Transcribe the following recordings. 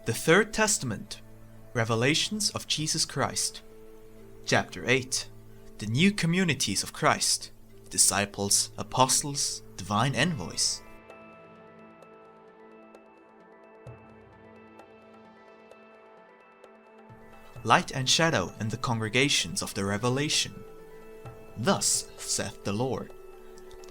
The Third Testament, Revelations of Jesus Christ. Chapter 8, The New Communities of Christ, Disciples, Apostles, Divine Envoys. Light and shadow in the congregations of the Revelation. Thus saith the Lord,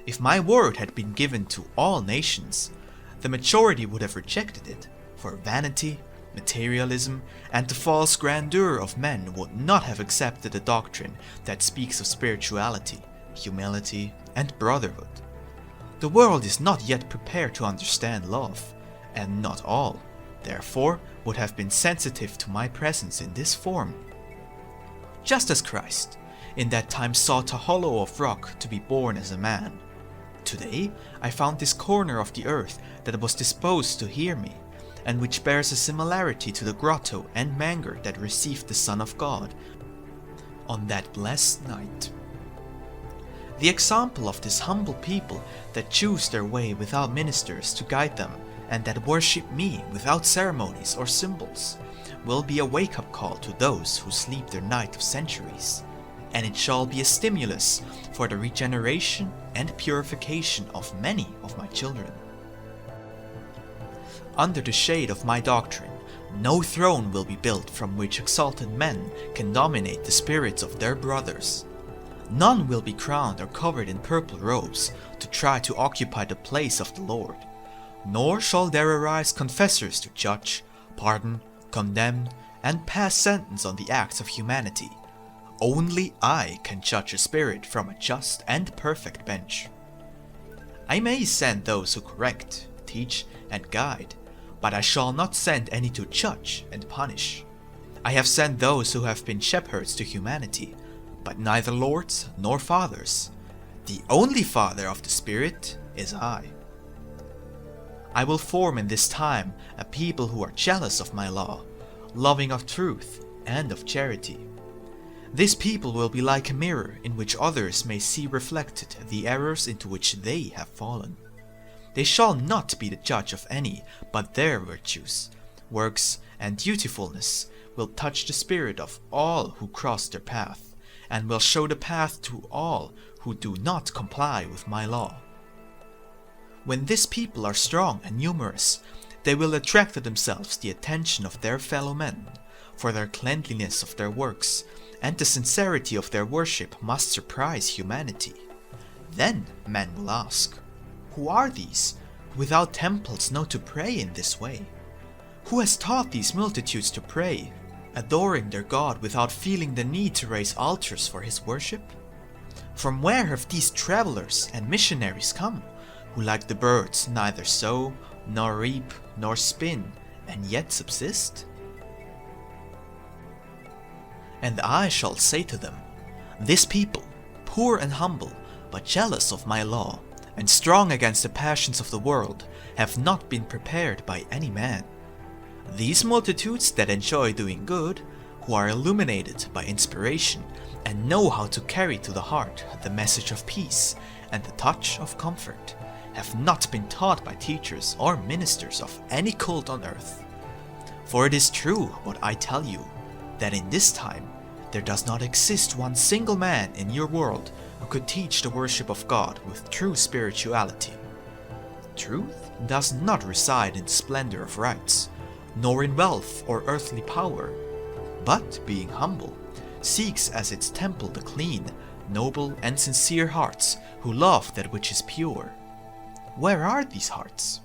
if my word had been given to all nations, the majority would have rejected it, for vanity, materialism, and the false grandeur of men would not have accepted a doctrine that speaks of spirituality, humility, and brotherhood. The world is not yet prepared to understand love, and not all, therefore, would have been sensitive to my presence in this form. Just as Christ, in that time sought a hollow of rock to be born as a man, today I found this corner of the earth that was disposed to hear me, and which bears a similarity to the grotto and manger that received the Son of God on that blessed night. The example of this humble people that choose their way without ministers to guide them, and that worship me without ceremonies or symbols, will be a wake-up call to those who sleep their night of centuries, and it shall be a stimulus for the regeneration and purification of many of my children. Under the shade of my doctrine, no throne will be built from which exalted men can dominate the spirits of their brothers. None will be crowned or covered in purple robes to try to occupy the place of the Lord. Nor shall there arise confessors to judge, pardon, condemn, and pass sentence on the acts of humanity. Only I can judge a spirit from a just and perfect bench. I may send those who correct, teach, and guide, but I shall not send any to judge and punish. I have sent those who have been shepherds to humanity, but neither lords nor fathers. The only Father of the Spirit is I. I will form in this time a people who are jealous of my law, loving of truth and of charity. This people will be like a mirror in which others may see reflected the errors into which they have fallen. They shall not be the judge of any, but their virtues, works, and dutifulness will touch the spirit of all who cross their path, and will show the path to all who do not comply with my law. When this people are strong and numerous, they will attract to themselves the attention of their fellow men, for their cleanliness of their works and the sincerity of their worship must surprise humanity. Then men will ask, who are these, who without temples know to pray in this way? Who has taught these multitudes to pray, adoring their God without feeling the need to raise altars for his worship? From where have these travelers and missionaries come, who like the birds neither sow, nor reap, nor spin, and yet subsist? And I shall say to them, this people, poor and humble, but jealous of my law, and strong against the passions of the world, have not been prepared by any man. These multitudes that enjoy doing good, who are illuminated by inspiration, and know how to carry to the heart the message of peace and the touch of comfort, have not been taught by teachers or ministers of any cult on earth. For it is true what I tell you, that in this time there does not exist one single man in your world who could teach the worship of God with true spirituality. Truth does not reside in the splendor of rites, nor in wealth or earthly power, but being humble, seeks as its temple the clean, noble, and sincere hearts who love that which is pure. Where are these hearts?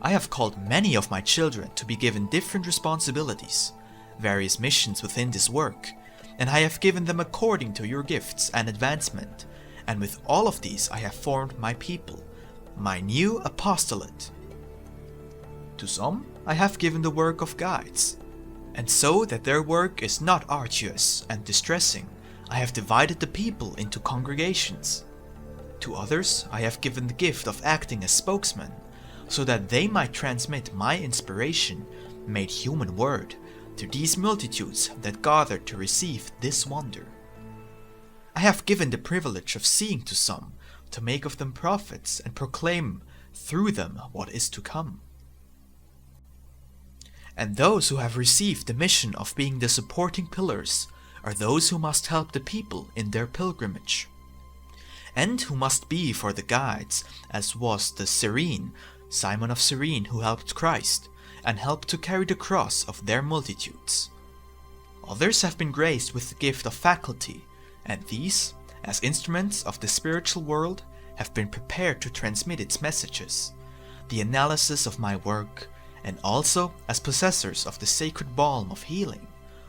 I have called many of my children to be given different responsibilities, various missions within this work, and I have given them according to your gifts and advancement, and with all of these I have formed my people, my new apostolate. To some I have given the work of guides, and so that their work is not arduous and distressing, I have divided the people into congregations. To others I have given the gift of acting as spokesmen, so that they might transmit my inspiration, made human word, to these multitudes that gather to receive this wonder. I have given the privilege of seeing to some, to make of them prophets and proclaim through them what is to come. And those who have received the mission of being the supporting pillars are those who must help the people in their pilgrimage, and who must be for the guides, as was the Cyrene, Simon of Cyrene, who helped Christ, and helped to carry the cross of their multitudes. Others have been graced with the gift of faculty, and these, as instruments of the spiritual world, have been prepared to transmit its messages, the analysis of my work, and also as possessors of the sacred balm of healing,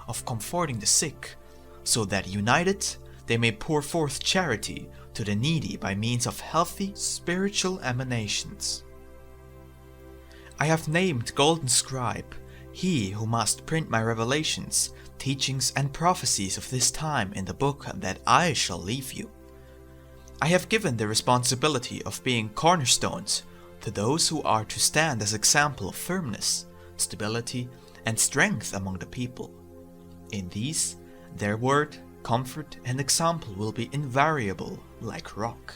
of comforting the sick, so that united they may pour forth charity to the needy by means of healthy spiritual emanations. I have named Golden Scribe, he who must print my revelations, teachings and prophecies of this time in the book that I shall leave you. I have given the responsibility of being cornerstones to those who are to stand as example of firmness, stability, and strength among the people. In these, their word, comfort, and example will be invariable like rock.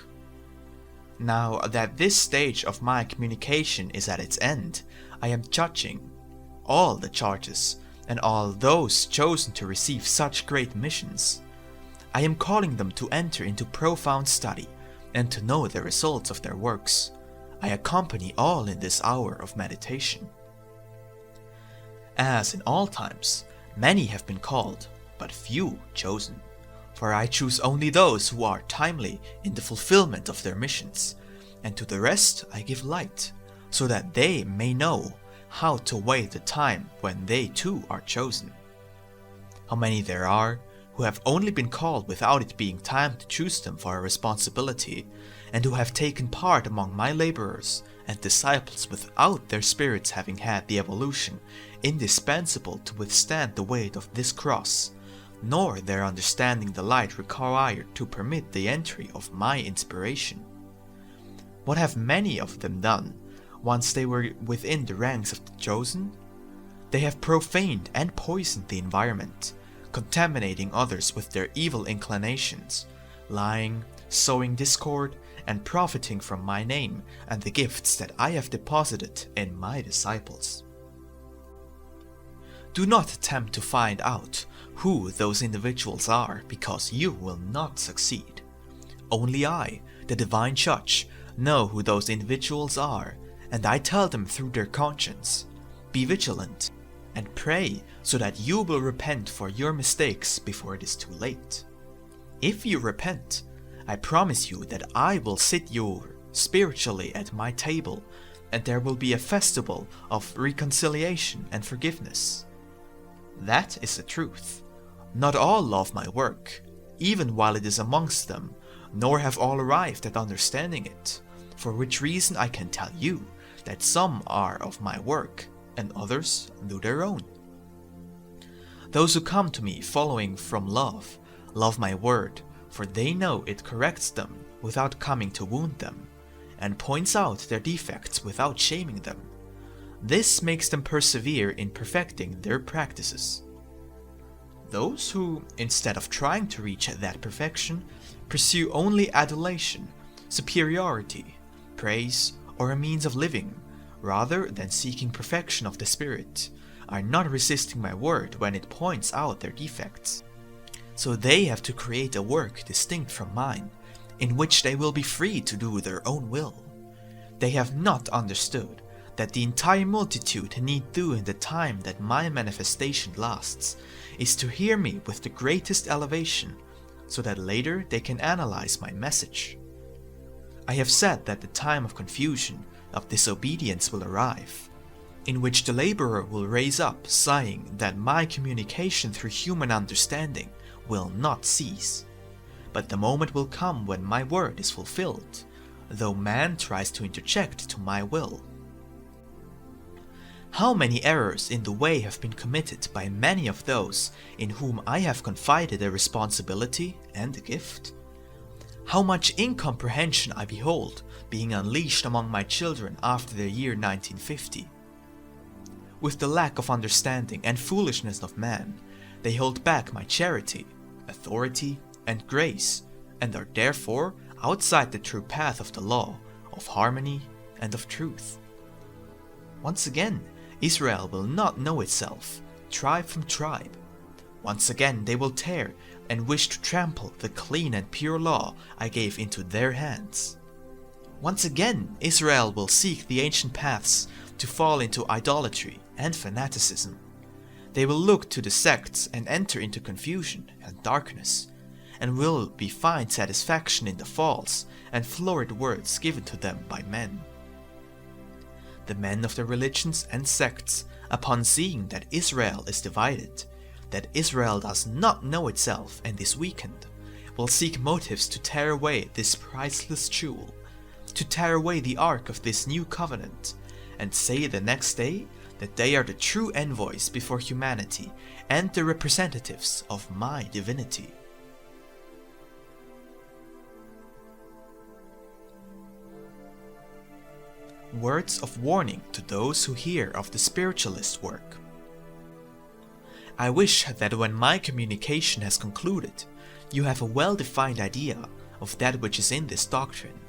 Now that this stage of my communication is at its end, I am judging all the charges and all those chosen to receive such great missions. I am calling them to enter into profound study and to know the results of their works. I accompany all in this hour of meditation. As in all times, many have been called, but few chosen. For I choose only those who are timely in the fulfillment of their missions, and to the rest I give light, so that they may know how to wait the time when they too are chosen. How many there are who have only been called without it being time to choose them for a responsibility, and who have taken part among my laborers and disciples without their spirits having had the evolution indispensable to withstand the weight of this cross, nor their understanding the light required to permit the entry of my inspiration. What have many of them done once they were within the ranks of the chosen? They have profaned and poisoned the environment, contaminating others with their evil inclinations, lying, sowing discord, and profiting from my name and the gifts that I have deposited in my disciples. Do not attempt to find out who those individuals are, because you will not succeed. Only I, the divine judge, know who those individuals are, and I tell them through their conscience. Be vigilant and pray so that you will repent for your mistakes before it is too late. If you repent, I promise you that I will sit you spiritually at my table, and there will be a festival of reconciliation and forgiveness. That is the truth. Not all love my work, even while it is amongst them, nor have all arrived at understanding it, for which reason I can tell you that some are of my work, and others do their own. Those who come to me following from love, love my word, for they know it corrects them without coming to wound them, and points out their defects without shaming them. This makes them persevere in perfecting their practices. Those who, instead of trying to reach that perfection, pursue only adulation, superiority, praise, or a means of living, rather than seeking perfection of the spirit, are not resisting my word when it points out their defects. So they have to create a work distinct from mine, in which they will be free to do their own will. They have not understood that the entire multitude need do in the time that my manifestation lasts is to hear me with the greatest elevation, so that later they can analyze my message. I have said that the time of confusion, of disobedience will arrive, in which the laborer will raise up, sighing that my communication through human understanding will not cease. But the moment will come when my word is fulfilled, though man tries to interject to my will. How many errors in the way have been committed by many of those in whom I have confided a responsibility and a gift? How much incomprehension I behold being unleashed among my children after the year 1950. With the lack of understanding and foolishness of man, they hold back my charity, authority, and grace, and are therefore outside the true path of the law, of harmony, and of truth. Once again, Israel will not know itself, tribe from tribe. Once again they will tear and wish to trample the clean and pure law I gave into their hands. Once again Israel will seek the ancient paths to fall into idolatry and fanaticism. They will look to the sects and enter into confusion and darkness, and will find satisfaction in the false and florid words given to them by men. The men of the religions and sects, upon seeing that Israel is divided, that Israel does not know itself and is weakened, will seek motives to tear away this priceless jewel, to tear away the ark of this new covenant, and say the next day that they are the true envoys before humanity and the representatives of my divinity. Words of warning to those who hear of the spiritualist work. I wish that when my communication has concluded, you have a well-defined idea of that which is in this doctrine,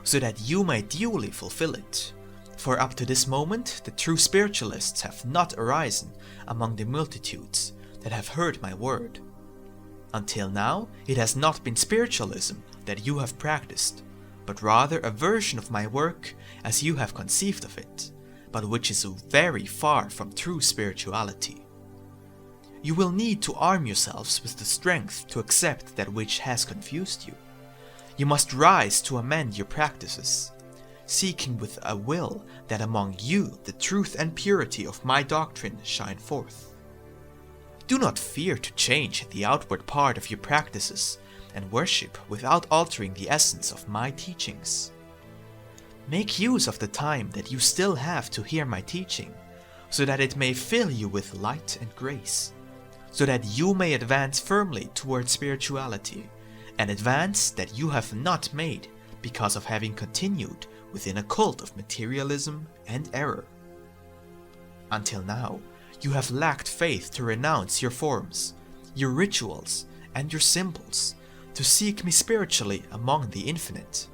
so that you may duly fulfill it. For up to this moment, the true spiritualists have not arisen among the multitudes that have heard my word. Until now, it has not been spiritualism that you have practiced, but rather a version of my work as you have conceived of it, but which is very far from true spirituality. You will need to arm yourselves with the strength to accept that which has confused you. You must rise to amend your practices, seeking with a will that among you the truth and purity of my doctrine shine forth. Do not fear to change the outward part of your practices and worship without altering the essence of my teachings. Make use of the time that you still have to hear my teaching, so that it may fill you with light and grace, so that you may advance firmly toward spirituality, an advance that you have not made because of having continued within a cult of materialism and error. Until now, you have lacked faith to renounce your forms, your rituals, and your symbols, to seek me spiritually among the infinite.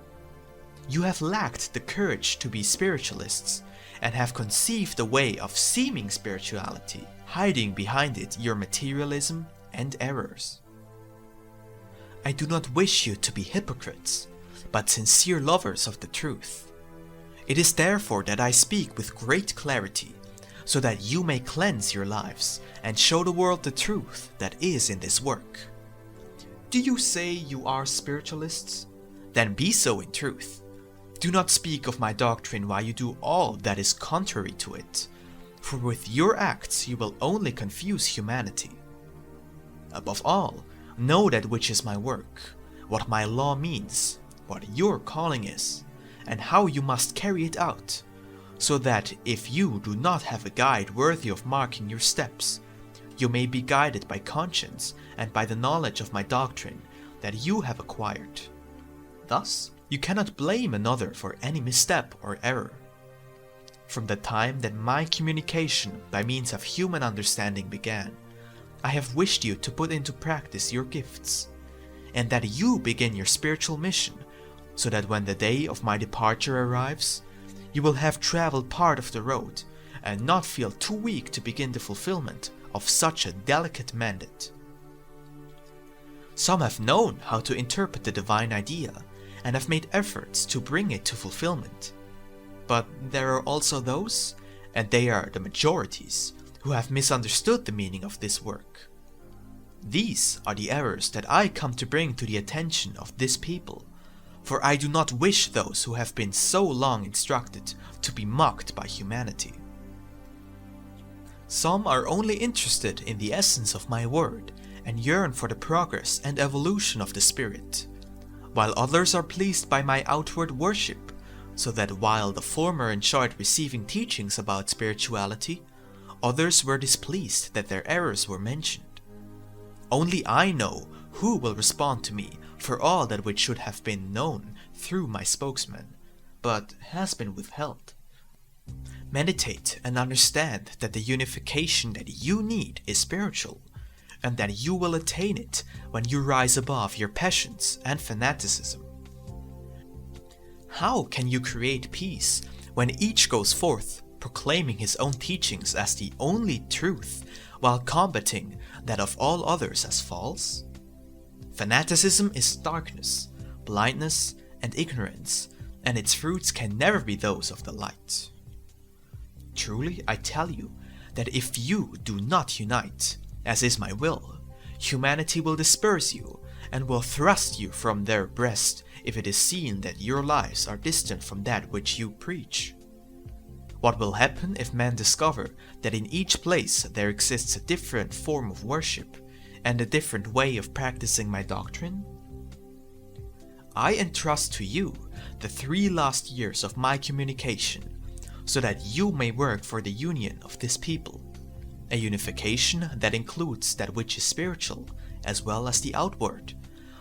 You have lacked the courage to be spiritualists, and have conceived a way of seeming spirituality, hiding behind it your materialism and errors. I do not wish you to be hypocrites, but sincere lovers of the truth. It is therefore that I speak with great clarity, so that you may cleanse your lives and show the world the truth that is in this work. Do you say you are spiritualists? Then be so in truth. Do not speak of my doctrine while you do all that is contrary to it, for with your acts you will only confuse humanity. Above all, know that which is my work, what my law means, what your calling is, and how you must carry it out, so that if you do not have a guide worthy of marking your steps, you may be guided by conscience and by the knowledge of my doctrine that you have acquired. Thus, you cannot blame another for any misstep or error. From the time that my communication by means of human understanding began, I have wished you to put into practice your gifts, and that you begin your spiritual mission, so that when the day of my departure arrives, you will have traveled part of the road and not feel too weak to begin the fulfillment of such a delicate mandate. Some have known how to interpret the divine idea and have made efforts to bring it to fulfillment. But there are also those, and they are the majorities, who have misunderstood the meaning of this work. These are the errors that I come to bring to the attention of this people, for I do not wish those who have been so long instructed to be mocked by humanity. Some are only interested in the essence of my word and yearn for the progress and evolution of the spirit, while others are pleased by my outward worship, so that while the former enjoyed receiving teachings about spirituality, others were displeased that their errors were mentioned. Only I know who will respond to me for all that which should have been known through my spokesman, but has been withheld. Meditate and understand that the unification that you need is spiritual, and that you will attain it when you rise above your passions and fanaticism. How can you create peace when each goes forth proclaiming his own teachings as the only truth while combating that of all others as false? Fanaticism is darkness, blindness, and ignorance, and its fruits can never be those of the light. Truly, I tell you that if you do not unite, as is my will, humanity will disperse you and will thrust you from their breast if it is seen that your lives are distant from that which you preach. What will happen if men discover that in each place there exists a different form of worship and a different way of practicing my doctrine? I entrust to you the 3 last years of my communication, so that you may work for the union of this people, a unification that includes that which is spiritual as well as the outward,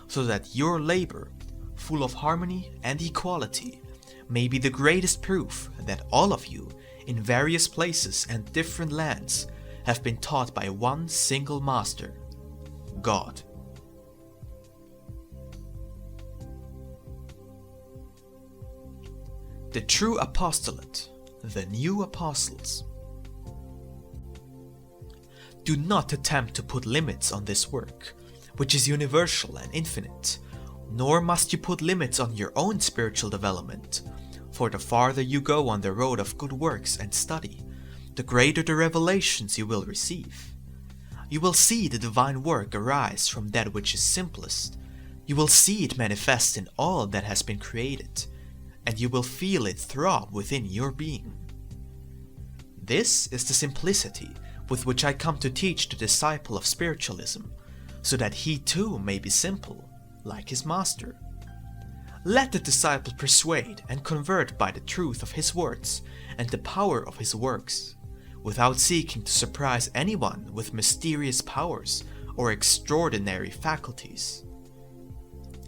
so that your labor, full of harmony and equality, may be the greatest proof that all of you, in various places and different lands, have been taught by one single master, God. The true apostolate, the new apostles. Do not attempt to put limits on this work, which is universal and infinite, nor must you put limits on your own spiritual development, for the farther you go on the road of good works and study, the greater the revelations you will receive. You will see the divine work arise from that which is simplest, you will see it manifest in all that has been created, and you will feel it throb within your being. This is the simplicity with which I come to teach the disciple of spiritualism, so that he too may be simple, like his master. Let the disciple persuade and convert by the truth of his words and the power of his works, without seeking to surprise anyone with mysterious powers or extraordinary faculties.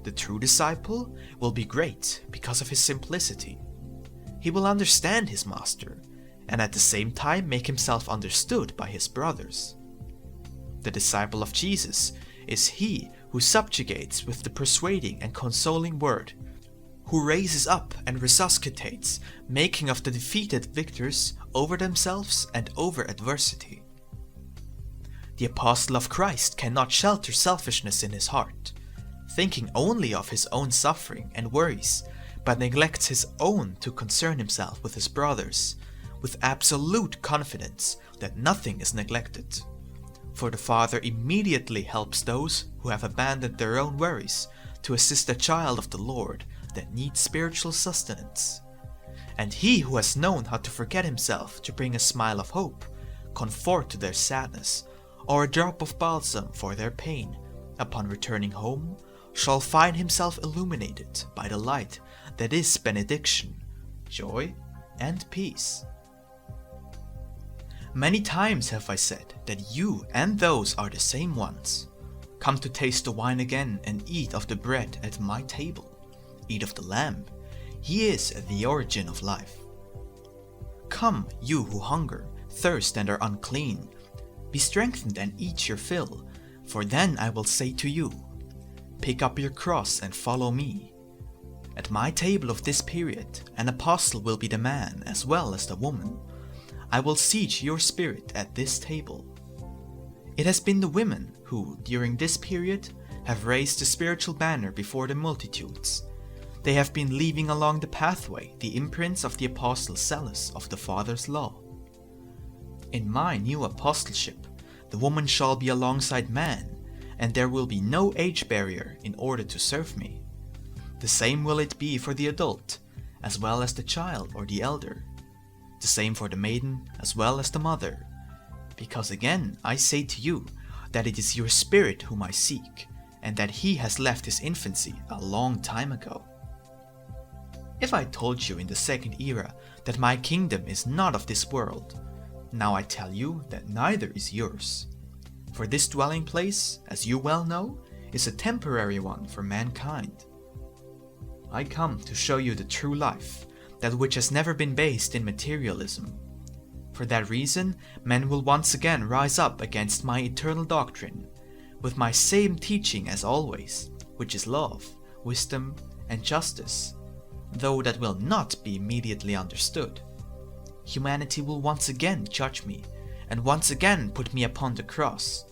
The true disciple will be great because of his simplicity. He will understand his master, and at the same time make himself understood by his brothers. The disciple of Jesus is he who subjugates with the persuading and consoling word, who raises up and resuscitates, making of the defeated victors over themselves and over adversity. The apostle of Christ cannot shelter selfishness in his heart, thinking only of his own suffering and worries, but neglects his own to concern himself with his brothers, with absolute confidence that nothing is neglected. For the Father immediately helps those who have abandoned their own worries to assist a child of the Lord that needs spiritual sustenance. And he who has known how to forget himself to bring a smile of hope, comfort to their sadness, or a drop of balsam for their pain, upon returning home, shall find himself illuminated by the light that is benediction, joy, and peace. Many times have I said that you and those are the same ones. Come to taste the wine again and eat of the bread at my table. Eat of the lamb. He is the origin of life. Come, you who hunger, thirst, and are unclean. Be strengthened and eat your fill, for then I will say to you, pick up your cross and follow me. At my table of this period, an apostle will be the man as well as the woman. I will siege your spirit at this table. It has been the women who, during this period, have raised the spiritual banner before the multitudes. They have been leaving along the pathway the imprints of the apostle zealous of the Father's law. In my new apostleship, the woman shall be alongside man, and there will be no age barrier in order to serve me. The same will it be for the adult, as well as the child or the elder. The same for the maiden, as well as the mother. Because again, I say to you, that it is your spirit whom I seek, and that he has left his infancy a long time ago. If I told you in the second era that my kingdom is not of this world, now I tell you that neither is yours. For this dwelling place, as you well know, is a temporary one for mankind. I come to show you the true life, that which has never been based in materialism. For that reason, men will once again rise up against my eternal doctrine, with my same teaching as always, which is love, wisdom, and justice, though that will not be immediately understood. humanity will once again judge me, and once again put me upon the cross.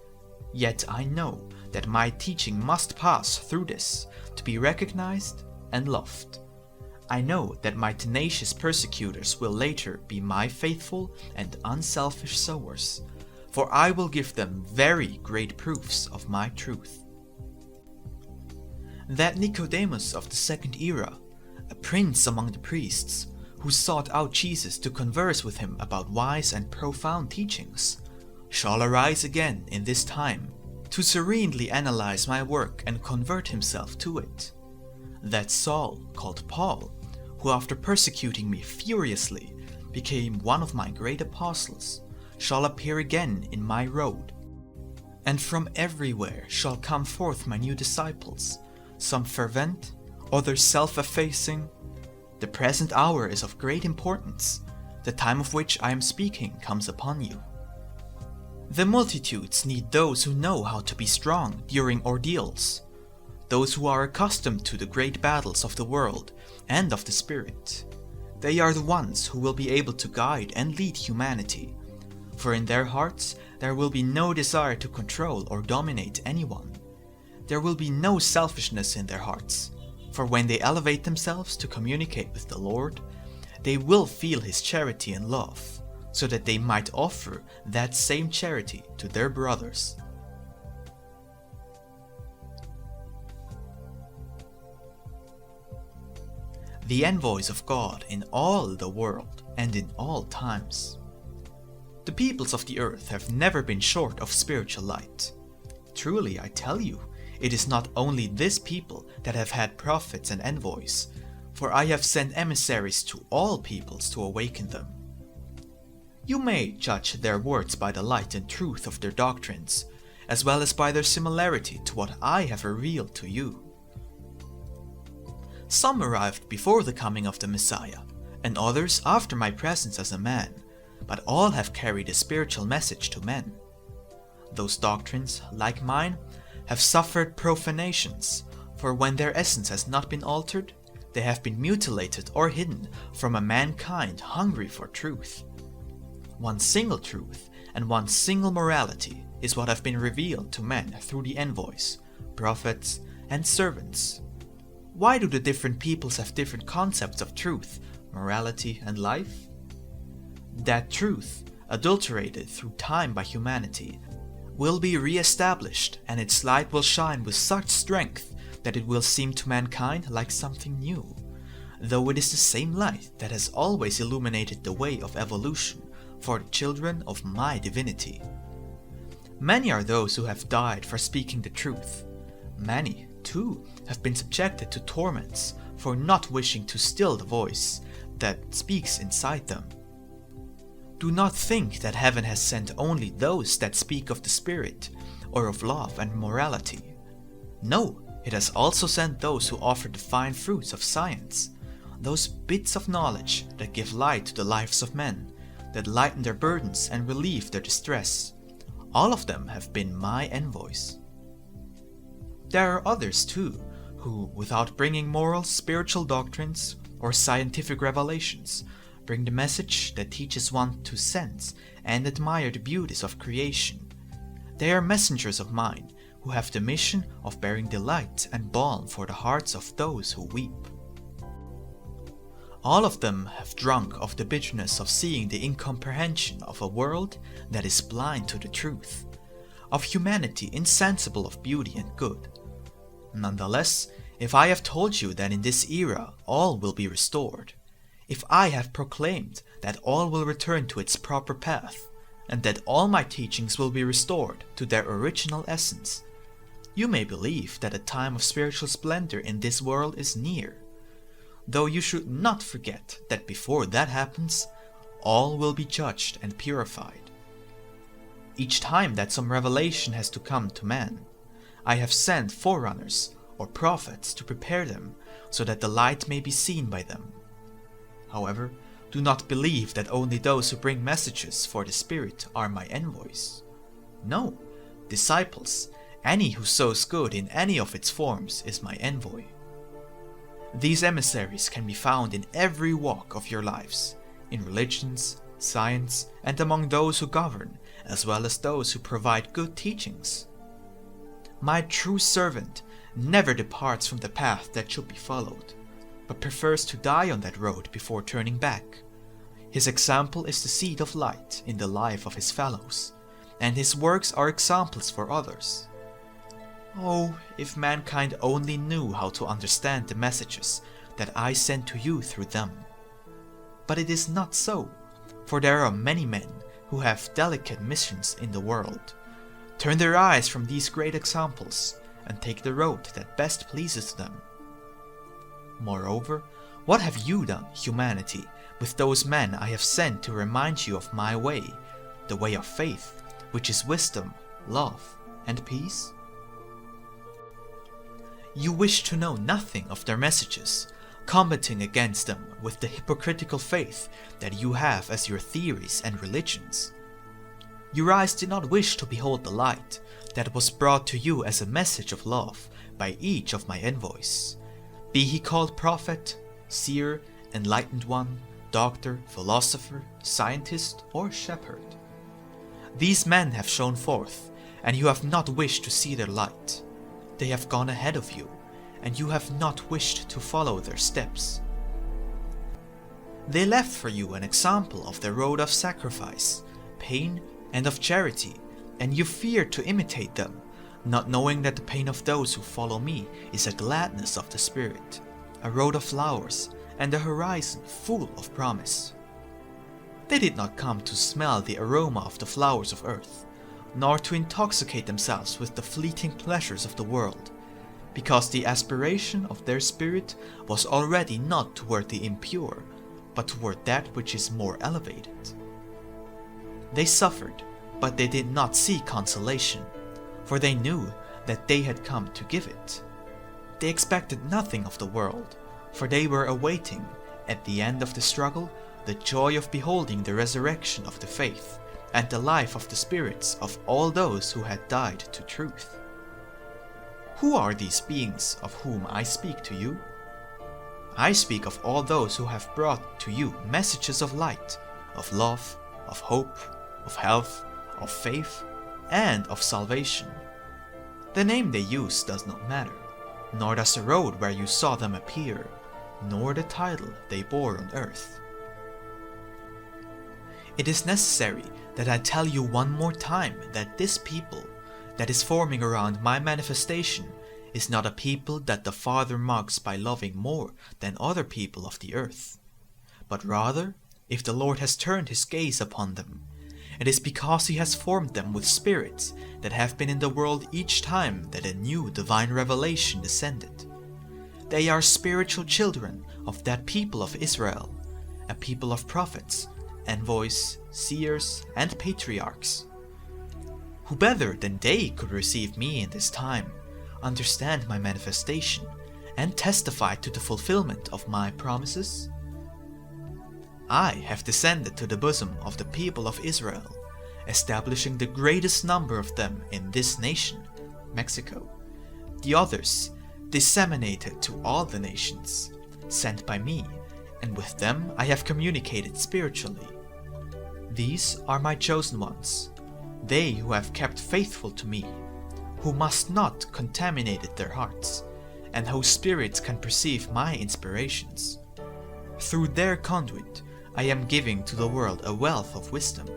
Yet I know that my teaching must pass through this to be recognized and loved. I know that my tenacious persecutors will later be my faithful and unselfish sowers, for I will give them very great proofs of my truth. That Nicodemus of the second era, a prince among the priests, who sought out Jesus to converse with him about wise and profound teachings, shall arise again in this time to serenely analyze my work and convert himself to it. That Saul, called Paul, who after persecuting me furiously became one of my great apostles, shall appear again in my road. And from everywhere shall come forth my new disciples, some fervent, others self-effacing. The present hour is of great importance. The time of which I am speaking comes upon you. The multitudes need those who know how to be strong during ordeals, those who are accustomed to the great battles of the world and of the spirit. They are the ones who will be able to guide and lead humanity, for in their hearts there will be no desire to control or dominate anyone. There will be no selfishness in their hearts, for when they elevate themselves to communicate with the Lord, they will feel His charity and love, so that they might offer that same charity to their brothers. The envoys of God in all the world and in all times. The peoples of the earth have never been short of spiritual light. Truly, I tell you, it is not only this people that have had prophets and envoys, for I have sent emissaries to all peoples to awaken them. You may judge their words by the light and truth of their doctrines, as well as by their similarity to what I have revealed to you. Some arrived before the coming of the Messiah, and others after my presence as a man, but all have carried a spiritual message to men. Those doctrines, like mine, have suffered profanations, for when their essence has not been altered, they have been mutilated or hidden from a mankind hungry for truth. One single truth and one single morality is what have been revealed to men through the envoys, prophets, and servants. Why do the different peoples have different concepts of truth, morality, and life? That truth, adulterated through time by humanity, will be re-established, and its light will shine with such strength that it will seem to mankind like something new, though it is the same light that has always illuminated the way of evolution for the children of my divinity. Many are those who have died for speaking the truth. Many, too, have been subjected to torments for not wishing to still the voice that speaks inside them. Do not think that heaven has sent only those that speak of the Spirit, or of love and morality. No, it has also sent those who offer the fine fruits of science, those bits of knowledge that give light to the lives of men, that lighten their burdens and relieve their distress. All of them have been my envoys. There are others too, who, without bringing moral, spiritual doctrines or scientific revelations, bring the message that teaches one to sense and admire the beauties of creation. They are messengers of mine, who have the mission of bearing delight and balm for the hearts of those who weep. All of them have drunk of the bitterness of seeing the incomprehension of a world that is blind to the truth, of humanity insensible of beauty and good. Nonetheless, if I have told you that in this era all will be restored, if I have proclaimed that all will return to its proper path, and that all my teachings will be restored to their original essence, you may believe that a time of spiritual splendor in this world is near, though you should not forget that before that happens, all will be judged and purified. Each time that some revelation has to come to man, I have sent forerunners or prophets to prepare them so that the light may be seen by them. However, do not believe that only those who bring messages for the Spirit are my envoys. No, disciples, any who sows good in any of its forms is my envoy. These emissaries can be found in every walk of your lives, in religions, science, and among those who govern, as well as those who provide good teachings. My true servant never departs from the path that should be followed, but prefers to die on that road before turning back. His example is the seed of light in the life of his fellows, and his works are examples for others. Oh, if mankind only knew how to understand the messages that I send to you through them. But it is not so, for there are many men who have delicate missions in the world. Turn their eyes from these great examples and take the road that best pleases them. Moreover, what have you done, humanity, with those men I have sent to remind you of my way, the way of faith, which is wisdom, love, and peace? You wish to know nothing of their messages, combating against them with the hypocritical faith that you have as your theories and religions. Your eyes did not wish to behold the light that was brought to you as a message of love by each of my envoys, be he called prophet, seer, enlightened one, doctor, philosopher, scientist, or shepherd. These men have shone forth, and you have not wished to see their light. They have gone ahead of you, and you have not wished to follow their steps. They left for you an example of the road of sacrifice, pain, and of charity, and you feared to imitate them, not knowing that the pain of those who follow me is a gladness of the spirit, a road of flowers, and a horizon full of promise. They did not come to smell the aroma of the flowers of earth, nor to intoxicate themselves with the fleeting pleasures of the world, because the aspiration of their spirit was already not toward the impure, but toward that which is more elevated. They suffered, but they did not seek consolation, for they knew that they had come to give it. They expected nothing of the world, for they were awaiting, at the end of the struggle, the joy of beholding the resurrection of the faith and the life of the spirits of all those who had died to truth. Who are these beings of whom I speak to you? I speak of all those who have brought to you messages of light, of love, of hope, of health, of faith, and of salvation. The name they use does not matter, nor does the road where you saw them appear, nor the title they bore on earth. It is necessary that I tell you one more time that this people that is forming around my manifestation is not a people that the Father mocks by loving more than other people of the earth, but rather, if the Lord has turned his gaze upon them, it is because he has formed them with spirits that have been in the world each time that a new divine revelation descended. They are spiritual children of that people of Israel, a people of prophets, envoys, seers, and patriarchs. Who better than they could receive me in this time, understand my manifestation, and testify to the fulfillment of my promises? I have descended to the bosom of the people of Israel, establishing the greatest number of them in this nation, Mexico. The others disseminated to all the nations, sent by me, and with them I have communicated spiritually. These are my chosen ones, they who have kept faithful to me, who must not contaminate their hearts, and whose spirits can perceive my inspirations. Through their conduit, I am giving to the world a wealth of wisdom.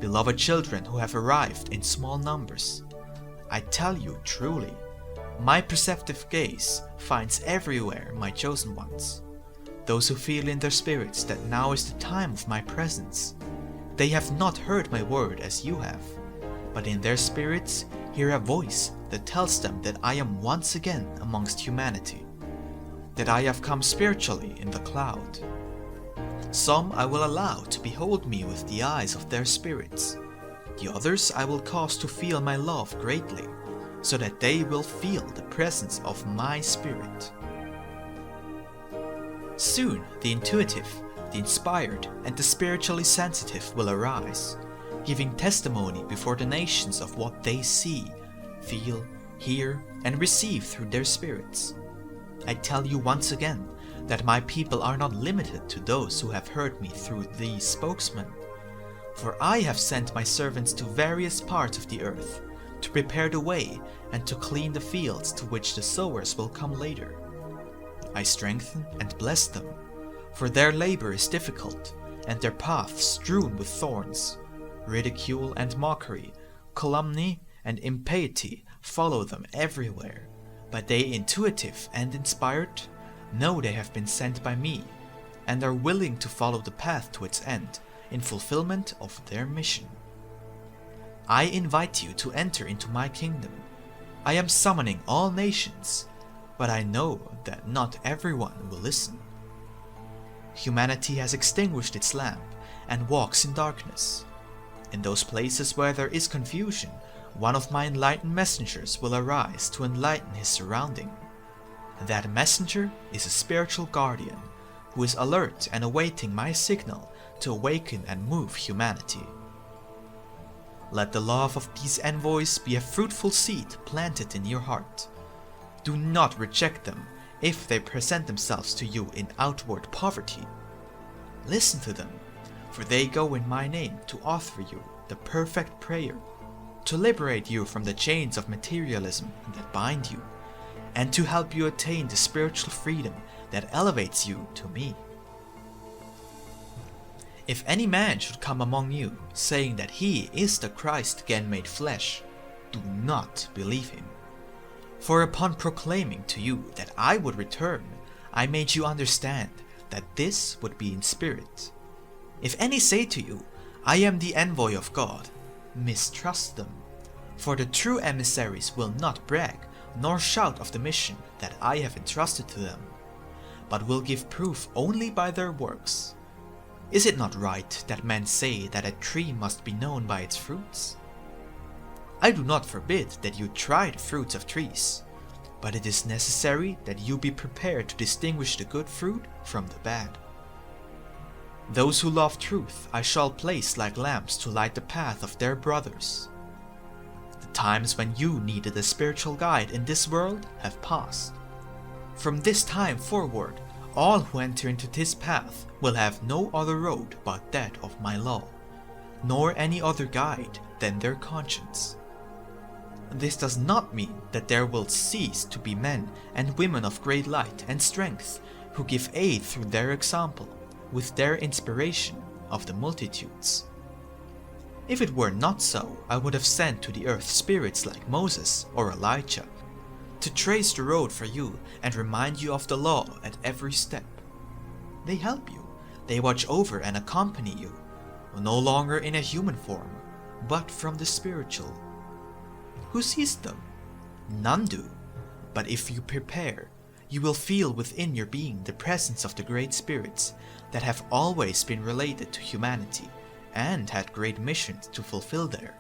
Beloved children who have arrived in small numbers, I tell you truly, my perceptive gaze finds everywhere my chosen ones, those who feel in their spirits that now is the time of my presence. They have not heard my word as you have, but in their spirits hear a voice that tells them that I am once again amongst humanity, that I have come spiritually in the cloud. Some I will allow to behold me with the eyes of their spirits. The others I will cause to feel my love greatly, so that they will feel the presence of my spirit. Soon the intuitive, the inspired, and the spiritually sensitive will arise, giving testimony before the nations of what they see, feel, hear, and receive through their spirits. I tell you once again that my people are not limited to those who have heard me through these spokesmen. For I have sent my servants to various parts of the earth, to prepare the way and to clean the fields to which the sowers will come later. I strengthen and bless them, for their labor is difficult, and their paths strewn with thorns. Ridicule and mockery, calumny and impiety follow them everywhere, but they, intuitive and inspired, know they have been sent by me, and are willing to follow the path to its end in fulfillment of their mission. I invite you to enter into my kingdom. I am summoning all nations, but I know that not everyone will listen. Humanity has extinguished its lamp and walks in darkness. In those places where there is confusion, one of my enlightened messengers will arise to enlighten his surrounding. That messenger is a spiritual guardian who is alert and awaiting my signal to awaken and move humanity. Let the love of these envoys be a fruitful seed planted in your heart. Do not reject them if they present themselves to you in outward poverty. Listen to them, for they go in my name to offer you the perfect prayer, to liberate you from the chains of materialism that bind you, and to help you attain the spiritual freedom that elevates you to me. If any man should come among you, saying that he is the Christ again made flesh, do not believe him. For upon proclaiming to you that I would return, I made you understand that this would be in spirit. If any say to you, I am the envoy of God, mistrust them, for the true emissaries will not brag nor shout of the mission that I have entrusted to them, but will give proof only by their works. Is it not right that men say that a tree must be known by its fruits? I do not forbid that you try the fruits of trees, but it is necessary that you be prepared to distinguish the good fruit from the bad. Those who love truth I shall place like lamps to light the path of their brothers. The times when you needed a spiritual guide in this world have passed. From this time forward, all who enter into this path will have no other road but that of my law, nor any other guide than their conscience. This does not mean that there will cease to be men and women of great light and strength who give aid through their example, with their inspiration of the multitudes. If it were not so, I would have sent to the earth spirits like Moses or Elijah, to trace the road for you and remind you of the law at every step. They help you, they watch over and accompany you, no longer in a human form, but from the spiritual. Who sees them? None do, but if you prepare, you will feel within your being the presence of the great spirits that have always been related to humanity and had great missions to fulfill there.